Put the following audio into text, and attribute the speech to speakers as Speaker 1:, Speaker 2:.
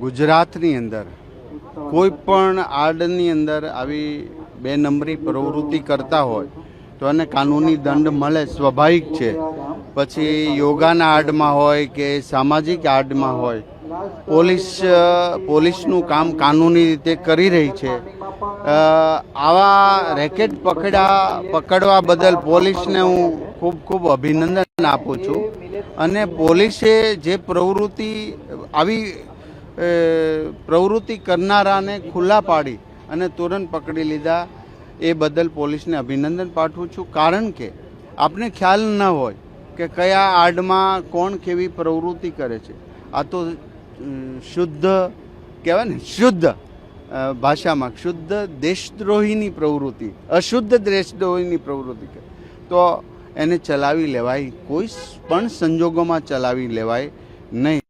Speaker 1: ગુજરાતની અંદર કોઈ પણ આડની અંદર આવી બે નંબરી પ્રવૃત્તિ કરતા હોય તો એને કાનૂની દંડ મળે, સ્વાભાવિક છે. પછી યોગાના આડમાં હોય કે સામાજિક આડમાં હોય, પોલીસનું કામ કાનૂની રીતે કરી રહી છે. આવા રેકેટ પકડવા બદલ પોલીસને હું ખૂબ ખૂબ અભિનંદન આપું છું. અને પોલીસે જે આવી પ્રવૃત્તિ કરનારાને ખુલ્લા પાડી અને તુરંત પકડી લીધા, એ બદલ પોલીસને અભિનંદન પાઠવું છું. કારણ કે આપને ખ્યાલ ન હોય કે કયા આડમાં કોણ કેવી પ્રવૃત્તિ કરે છે. આ તો શુદ્ધ કહેવાય ને, શુદ્ધ ભાષામાં શુદ્ધ દેશદ્રોહીની પ્રવૃત્તિ, અશુદ્ધ દેશદ્રોહીની પ્રવૃત્તિ કરે તો એને ચલાવી લેવાય, કોઈ પણ સંજોગોમાં ચલાવી લેવાય નહીં.